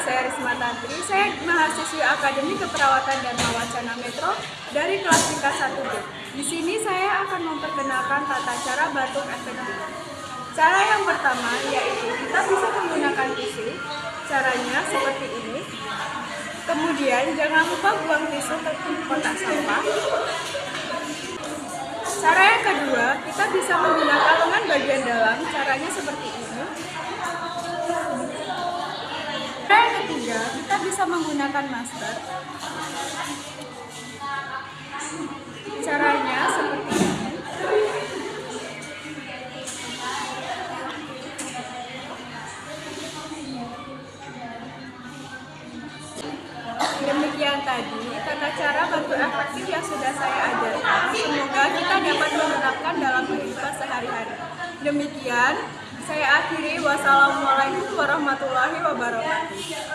saya Risma Tantri. Saya mahasiswi Akademi Keperawatan dan Wacana Metro dari kelas tingkat 1B. Di sini saya akan memperkenalkan tata cara batuk efektif. Cara yang pertama yaitu kita bisa menggunakan tisu. Caranya seperti ini. Kemudian jangan lupa buang tisu ke kotak sampah. Cara yang kedua, kita bisa menggunakan lengan bagian dalam. Caranya seperti ini. Cara yang ketiga, kita bisa menggunakan masker. Caranya seperti ini. Demikian tadi tata cara batuk efektif yang sudah saya ajarkan. Semoga kita dapat menerapkan dalam kehidupan sehari-hari. Demikian, saya akhiri. Wassalamualaikum warahmatullahi wabarakatuh.